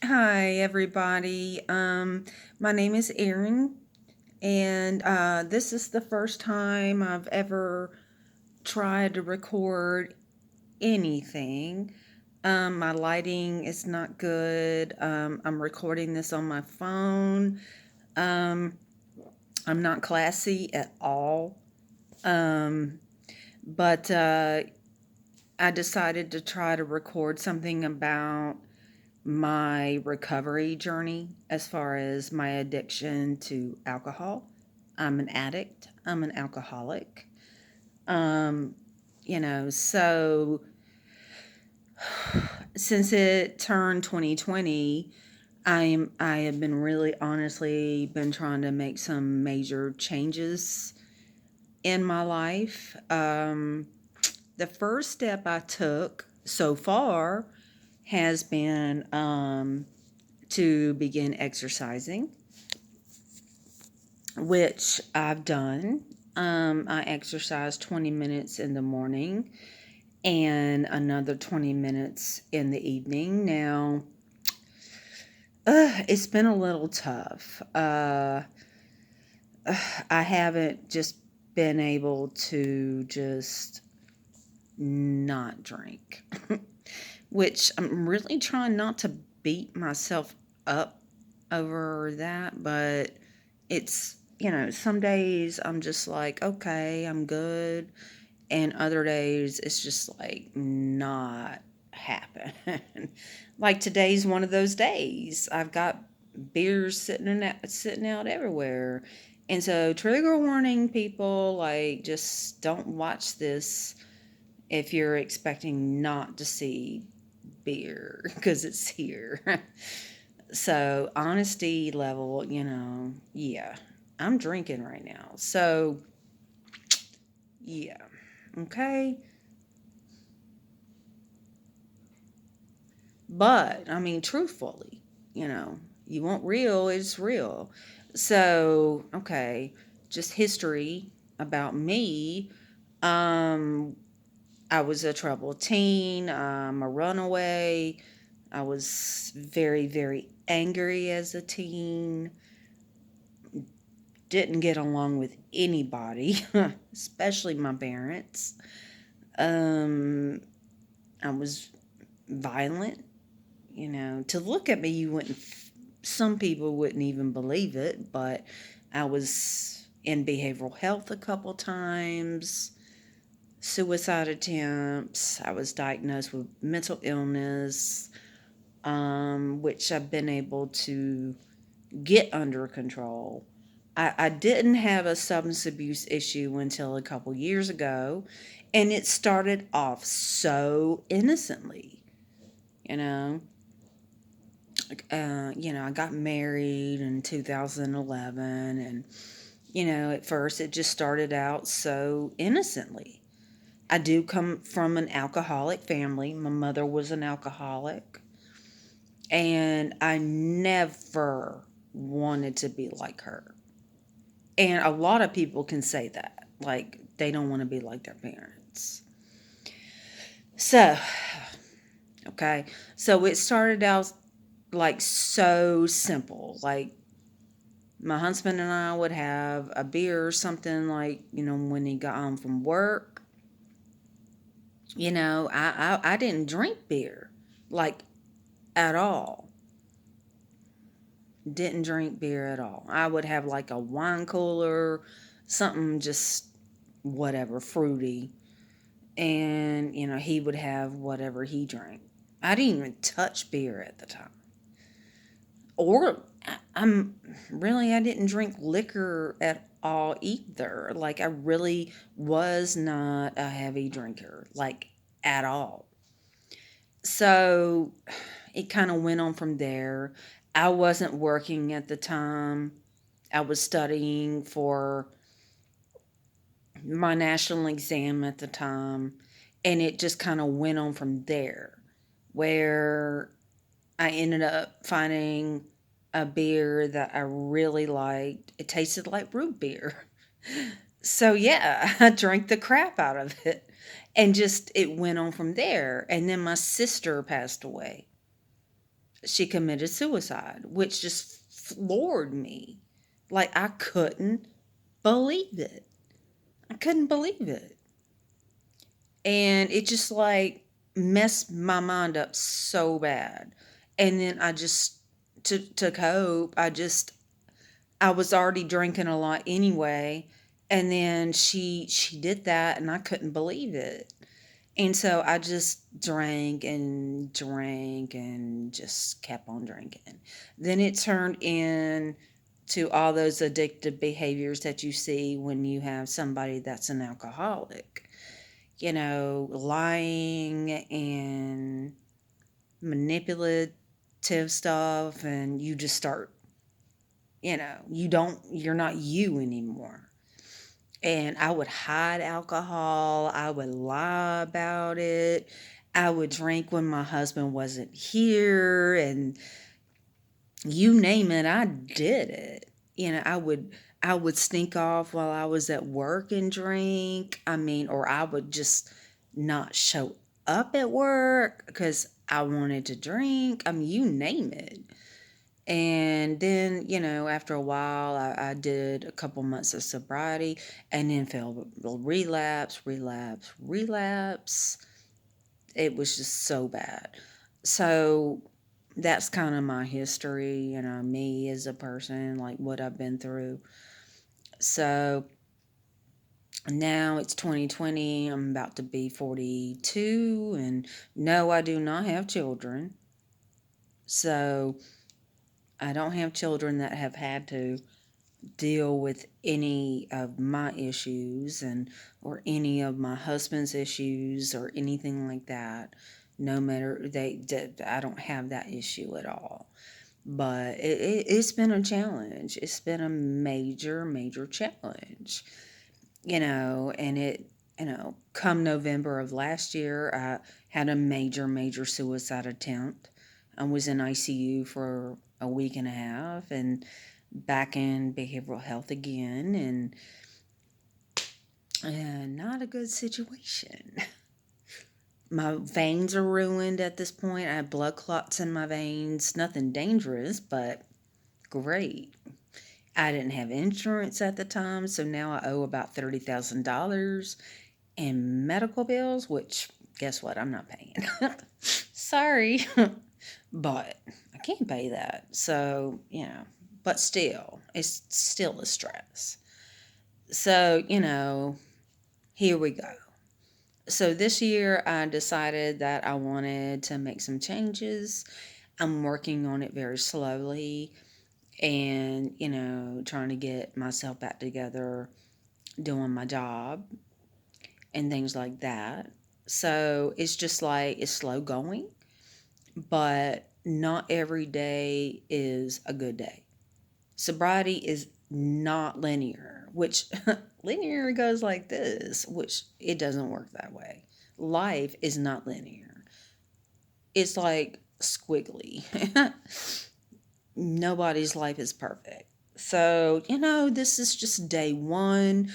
Hi, everybody. My name is Erin, and this is the first time I've ever tried to record anything. My lighting is not good. I'm recording this on my phone. Um, I'm not classy at all. Um, but I decided to try to record something about my recovery journey as far as my addiction to alcohol. I'm an addict, I'm an alcoholic. Um, so since it turned 2020, I have been really honestly been trying to make some major changes in my life. The first step I took so far has been to begin exercising, which I've done. I exercise 20 minutes in the morning and another 20 minutes in the evening. Now, it's been a little tough. I haven't just been able to just not drink, which I'm really trying not to beat myself up over that, but some days I'm just like, okay, I'm good. And other days it's just like not happen. Like today's one of those days. I've got beers sitting out everywhere. And so trigger warning, people, like just don't watch this if you're expecting not to see beer because it's here. So, honesty level, yeah, I'm drinking right now. So, yeah, okay. But, I mean, truthfully, you know, you want real, it's real. So, okay, just history about me. Um, I was a troubled teen, a runaway. I was very, very angry as a teen. Didn't get along with anybody, especially my parents. Um, I was violent. To look at me, you wouldn't, some people wouldn't even believe it, but I was in behavioral health a couple times, suicide attempts. I was diagnosed with mental illness, which I've been able to get under control. I didn't have a substance abuse issue until a couple years ago, and it started off so innocently. You know, I got married in 2011, and at first it just started out so innocently. I do come from an alcoholic family. My mother was an alcoholic, and I never wanted to be like her. And a lot of people can say that. Like, they don't want to be like their parents. So, okay. So it started out like so simple. Like, my husband and I would have a beer or something, like, when he got home from work. I didn't drink beer, like, at all. Didn't drink beer at all. I would have like a wine cooler, something just whatever, fruity. And he would have whatever he drank. I didn't even touch beer at the time, or I'm really, I didn't drink liquor at all either. Like, I really was not a heavy drinker, like, at all. So it kind of went on from there. I wasn't working at the time. I was studying for my national exam at the time, and it just kind of went on from there, where I ended up finding a beer that I really liked. It tasted like root beer. So yeah, I drank the crap out of it, and just it went on from there. And then my sister passed away. she committed suicide, which just floored me. Like, I couldn't believe it. I couldn't believe it. And it just like messed my mind up so bad. And then I just, to cope, I was already drinking a lot anyway. And then she did that and I couldn't believe it. And so I just drank and just kept on drinking. Then it turned in to all those addictive behaviors that you see when you have somebody that's an alcoholic. Lying and manipulative stuff, and you just start, you're not you anymore. And I would hide alcohol, I would lie about it. I would drink when my husband wasn't here, and you name it, I did it. I would sneak off while I was at work and drink. I mean, or I would just not show up at work because I wanted to drink. I mean, you name it. And then, after a while, I did a couple months of sobriety and then fell relapse. It was just so bad. So that's kind of my history, me as a person, like what I've been through. So now it's 2020. I'm about to be 42. And no, I do not have children. So I don't have children that have had to deal with any of my issues and or any of my husband's issues or anything like that. No matter I don't have that issue at all. But it's been a challenge. It's been a major challenge. And come November of last year, I had a major suicide attempt. I was in ICU for a week and a half and back in behavioral health again, and not a good situation. My veins are ruined at this point. I have blood clots in my veins. Nothing dangerous, but great. I didn't have insurance at the time, so now I owe about $30,000 in medical bills, which, guess what? I'm not paying. Sorry. But I can't pay that. So, but still, it's still a stress. So, here we go. So this year I decided that I wanted to make some changes. I'm working on it very slowly and, trying to get myself back together, doing my job and things like that. So it's just like it's slow going, but not every day is a good day. Sobriety is not linear, which linear goes like this, which it doesn't work that way. Life is not linear. It's like squiggly. Nobody's life is perfect. So, this is just day one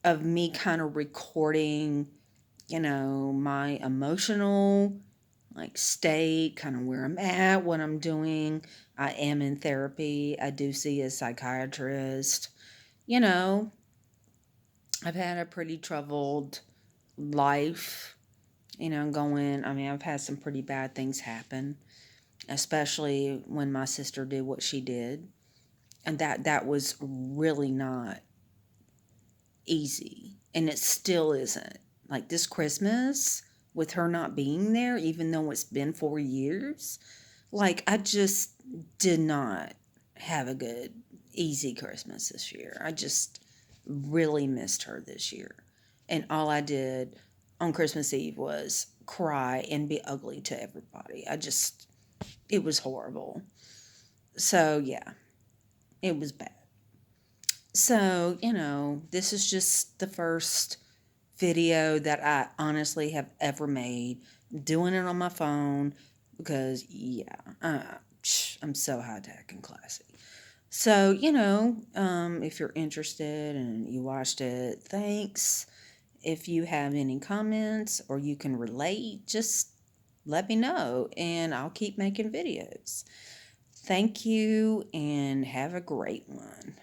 of me kind of recording, my emotional state, kind of where I'm at, what I'm doing. I am in therapy. I do see a psychiatrist. You know, I've had a pretty troubled life, I've had some pretty bad things happen, especially when my sister did what she did. And that was really not easy. And it still isn't. Like this Christmas, with her not being there, even though it's been 4 years, like I just did not have a good, easy Christmas this year. I just really missed her this year. And all I did on Christmas Eve was cry and be ugly to everybody. It was horrible. So, yeah, it was bad. So, this is just the first video that I honestly have ever made. Doing it on my phone because, yeah, I'm so high tech and classy. So, if you're interested and you watched it, thanks. If you have any comments or you can relate, just let me know and I'll keep making videos. Thank you and have a great one.